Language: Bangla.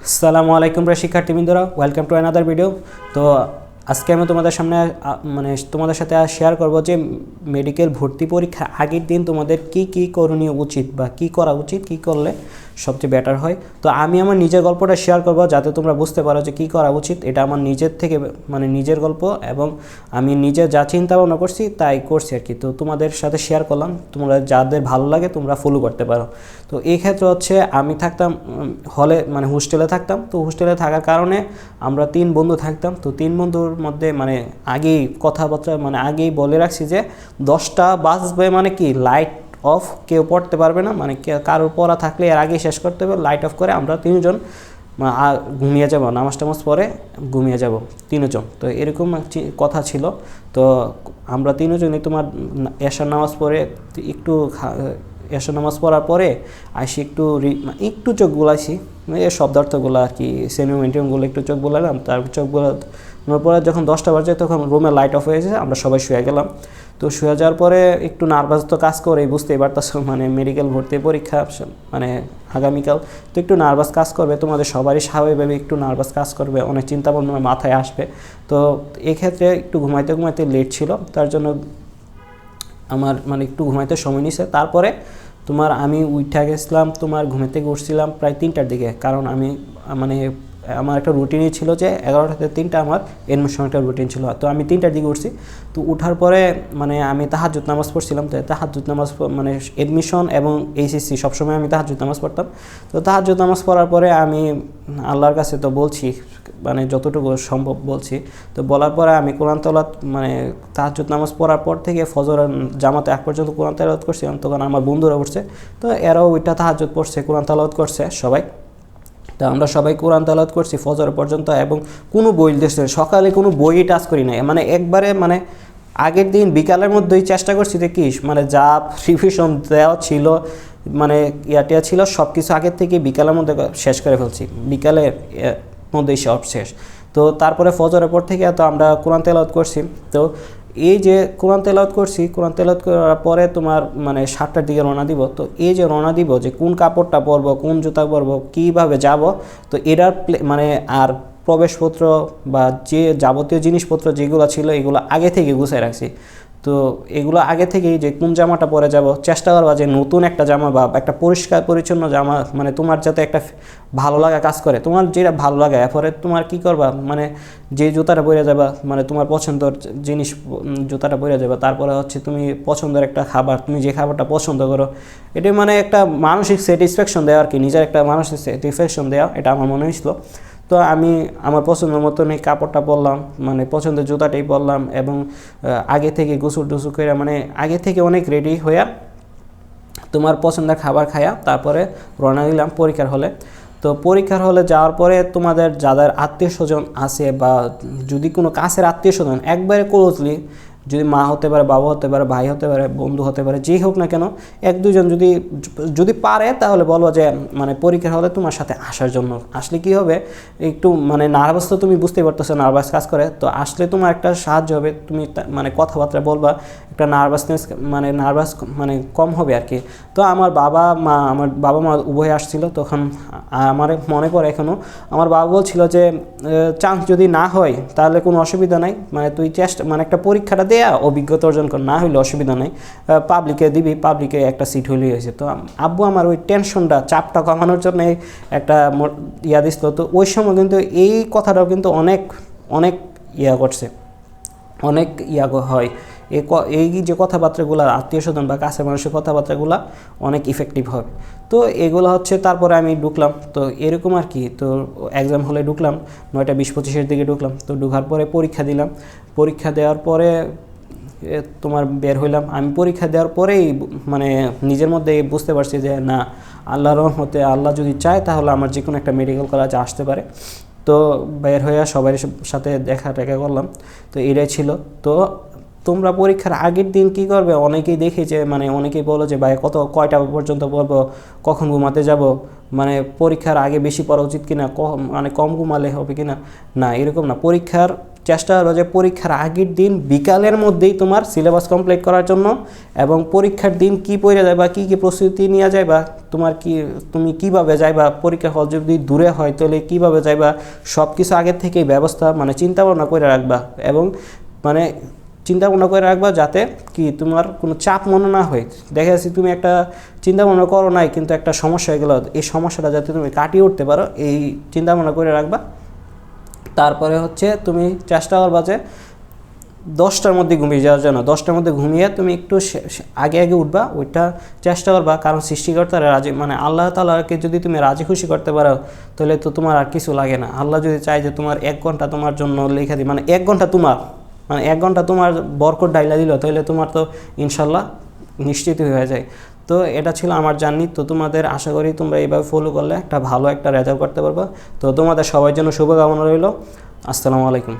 আসসালামু আলাইকুম শিক্ষার্থীবৃন্দরা, ওয়েলকাম টু অ্যানাদার ভিডিও। তো আজকে আমি তোমাদের সামনে তোমাদের সাথে শেয়ার করব যে মেডিকেল ভর্তি পরীক্ষা আগের দিন তোমাদের কি করণীয় উচিত বা কি করা উচিত, কি করলে সবচেয়ে বেটার হয়। তো আমি আমার নিজের গল্পটা শেয়ার করব যাতে তোমরা বুঝতে পারো যে কী করা উচিত। এটা আমার নিজের থেকে নিজের গল্প এবং আমি নিজে যা চিন্তা ভাবনা করছি তাই করছি আর কি। তো তোমাদের সাথে শেয়ার করলাম, তোমরা যাদের ভালো লাগে তোমরা ফলো করতে পারো। তো এই ক্ষেত্রে হচ্ছে আমি থাকতাম হলে হোস্টেলে থাকতাম। তো হোস্টেলে থাকার কারণে আমরা 3 বন্ধু থাকতাম। তো 3 বন্ধুর মধ্যে আগেই কথাবার্তা আগেই বলে রাখছি যে 10টা বাজবে কি লাইট অফ, কেউ পড়তে পারবে না, কারোর পড়া থাকলে এর আগেই শেষ করতে হবে। লাইট অফ করে আমরা 3 জন ঘুমিয়ে যাব, নামাজ টামাজ পরে ঘুমিয়ে যাব 3 জন। তো এরকম কথা ছিল। তো আমরা 3 জনই তোমার এশার নামাজ পড়ে একটু এশার নামাজ পড়ার পরে আসি একটু চোখ বুলাইছি, শব্দার্থগুলো আর কি, সেমিমেন্টিয়ামগুলো একটু চোখ বুলালাম। তারপর চোখ বোলানোর পরে যখন 10টা বাজে তখন রুমে লাইট অফ হয়ে গেছে, আমরা সবাই শুয়ে গেলাম। তো শুয়ে যাওয়ার পরে একটু নার্ভাস তো কাজ করে, বুঝতেই পারতেছ মেডিকেল ভর্তি পরীক্ষা আগামীকাল। তো একটু নার্ভাস কাজ করবে, তোমাদের সবারই স্বাভাবিকভাবে একটু নার্ভাস কাজ করবে, অনেক চিন্তা ভাবনা মাথায় আসবে। তো এক্ষেত্রে একটু ঘুমাইতে লেট ছিল, তার জন্য আমার একটু ঘুমাইতে সময় নিছে। তারপরে আমি উঠে গেছিলাম, ঘুমের থেকে উঠছিলাম প্রায় 3টার দিকে, কারণ আমি আমার একটা রুটিনই ছিল যে 11টা থেকে 3টা আমার এডমিশন একটা রুটিন ছিল। তো আমি 3টার দিকে উঠছি। তো উঠার পরে আমি তাহাজ্জুদ নামাজ পড়ছিলাম। তো তাহাজ্জুদ নামাজ এডমিশন এবং এইচএসসি সবসময় আমি তাহাজ্জুদ নামাজ পড়তাম। তো তাহাজ্জুদ নামাজ পড়ার পরে আমি আল্লাহর কাছে তো বলছি, যতটুকু সম্ভব বলছি। তো বলার পরে আমি কোরআন তেলাওয়াত তাহাজ্জুদ নামাজ পড়ার পর থেকে ফজর জামাতে এক পর্যন্ত কোরআন তেলাওয়াত করছিলাম। তখন আমার বন্ধুরা উঠছে, তো এরাও ওইটা তাহাজ্জুদ পড়ছে, কোরআন তেলাওয়াত করছে সবাই। তো আমরা সবাই কোরআন তেলাওয়াত করছি ফজর পর্যন্ত, এবং কোনো বই দেখছে সকালে কোনো বই টাচ করি নাই। একবারে আগের দিন বিকালের মধ্যেই চেষ্টা করছি যে যা রিভিশন দেওয়া ছিল ইয়াটিয়া ছিল সব কিছু আগের থেকে বিকালের মধ্যে শেষ করে ফেলছি, বিকালের মধ্যেই সব শেষ। তো তারপরে ফজরের পর থেকে তো আমরা কোরআন তেলাওয়াত করছি। তো এই যে কোরআন তেলাওয়াত করছি, কোরআন তেলাওয়াত করার পরে 7টার দিকে রওনা দিব। তো এই যে রওনা দিব, যে কোন কাপড়টা পরবো, কোন জুতা পরবো, কীভাবে যাব, তো এটার আর প্রবেশপত্র বা যে যাবতীয় জিনিসপত্র যেগুলো ছিল এগুলো আগে থেকে গুছিয়ে রাখছি। তো এগুলো আগে থেকেই যে কোন জামাটা পরে যাব, চেষ্টা করবা যে নতুন একটা জামা বা একটা পরিষ্কার পরিচ্ছন্ন জামা, তোমার যাতে একটা ভালো লাগা কাজ করে, তোমার যেটা ভালো লাগে। এরপরে তোমার কি করবা, যে জুতাটা পরে যাবা তোমার পছন্দের জিনিস জুতাটা পরে যাবা। তারপরে হচ্ছে তুমি পছন্দের একটা খাবার, তুমি যে খাবারটা পছন্দ করো, এটা একটা মানসিক স্যাটিসফ্যাকশন দেওয়া আর কি, নিজের একটা মানসিক স্যাটিসফ্যাকশন দেওয়া, এটা আমার মনে হয়েছিল। তো আমি আমার পছন্দের মতন এই কাপড়টা পরলাম, পছন্দের জুতাটাই পরলাম, এবং আগে থেকে গোসল টুসু করে আগে থেকে অনেক রেডি হইয়া তোমার পছন্দের খাবার খাইয়া তারপরে রওনা দিলাম পরীক্ষার হলে। তো পরীক্ষার হলে যাওয়ার পরে তোমাদের যাদের আত্মীয় স্বজন আছে বা যদি কোনো কাছের আত্মীয় স্বজন একবারে ক্লোজলি, যদি মা হতে পারে, বাবা হতে পারে, ভাই হতে পারে, বন্ধু হতে পারে, যেই হোক না কেন, 1-2 জন যদি পারে তাহলে বলবো যে পরীক্ষার হলে তোমার সাথে আসার জন্য। আসলে কি হবে, একটু নার্ভাস, তো তুমি বুঝতেই পারতেছো নার্ভাস কাজ করে। তো আসলে তোমার একটা সাহায্য হবে, তুমি কথাবার্তা বলবা, একটা নার্ভাসনেস নার্ভাস কম হবে আর কি। তো আমার বাবা মা উভয় আসছিল। তখন আমার মনে পড়ে এখনও, আমার বাবা বলছিল যে চান্স যদি না হয় তাহলে কোনো অসুবিধা নাই, তুই চেষ্টা একটা পরীক্ষাটা দেয়া অভিজ্ঞতা অর্জন কর, না হইলে অসুবিধা নাই, পাবলিকে দিবি, পাবলিকে একটা সিট হইলেই হয়েছে। তো আব্বু আমার ওই টেনশনটা, চাপটা কমানোর জন্য একটা ইয়া দিছিল। তো ওই সময় কিন্তু এই কথাটাও কিন্তু অনেক ইয়া করছে, অনেক হয়। এই যে কথাবার্তাগুলো আত্মীয় স্বজন বা কাছের মানুষের কথাবার্তাগুলো অনেক ইফেক্টিভ হবে। তো এগুলো হচ্ছে, তারপরে আমি ঢুকলাম। তো এরকম আর কি। তো এক্সাম হলে ঢুকলাম 9:20-25 দিকে ঢুকলাম। তো ঢোকার পরে পরীক্ষা দিলাম। পরীক্ষা দেওয়ার পরে বের হইলাম। আমি পরীক্ষা দেওয়ার পরেই নিজের মধ্যে বুঝতে পারছি যে না, আল্লাহর রহমতে আল্লাহ যদি চায় তাহলে আমার যে কোনো একটা মেডিকেল কলেজে আসতে পারে। তো বের হইয়া সবার সাথে দেখা করলাম। তো এটাই ছিল। তো তোমরা পরীক্ষার আগের দিন কি করবে, অনেকেই দেখি যে মানে অনেকেই বলো যে ভাই কয়টা পর্যন্ত পড়বো, কখন ঘুমাতে যাব, মানে পরীক্ষার আগে বেশি পড়া উচিত কিনা, মানে কম ঘুমালে হবে কিনা। না, এরকম না। পরীক্ষার চেষ্টা করো যে পরীক্ষার আগের দিন বিকালের মধ্যেই তোমার সিলেবাস কমপ্লিট করার জন্য, এবং পরীক্ষার দিন কি পড়ে যায় বা কী কী প্রস্তুতি নিয়ে যায় বা তুমি কীভাবে যাইবা, পরীক্ষা হল যদি দূরে হয় তাহলে কীভাবে যাইবা, সব কিছু আগের থেকেই ব্যবস্থা মানে চিন্তা ভাবনা করে রাখবা। এবং মানে চিন্তা ভাবনা করে রাখবা যাতে কি তোমার কোনো চাপ মনে না হয়। দেখা যাচ্ছে তুমি একটা চিন্তা ভাবনা করো নাই, কিন্তু একটা সমস্যা হয়ে গেল, এই সমস্যাটা যাতে তুমি কাটিয়ে উঠতে পারো এই চিন্তা ভাবনা করে রাখবা। তারপরে হচ্ছে তুমি চেষ্টা করবা যে 10টার মধ্যে ঘুমিয়ে যাওয়ার জন্য। 10টার মধ্যে ঘুমিয়ে তুমি একটু আগে আগে উঠবা, ওইটা চেষ্টা করবা। কারণ সৃষ্টিকর্তারা রাজি, মানে আল্লাহ তাআলাকে যদি তুমি রাজি খুশি করতে পারো তাহলে তো তোমার আর কিছু লাগে না। আল্লাহ যদি চায় যে তোমার 1 ঘন্টা তোমার জন্য লেখা দিই, মানে 1 ঘন্টা তোমার, মানে 1 ঘন্টা তোমার বরকত ডাইলা দিল, তাহলে তোমার তো ইনশাল্লাহ নিশ্চিত হয়ে যায়। তো এটা ছিল আমার জার্নি। তো তোমাদের আশা করি তোমরা এইভাবে ফলো করলে একটা ভালো একটা রেজাল্ট করতে পারবা। তো তোমাদের সবার জন্য শুভকামনা রইল। আসসালামু আলাইকুম।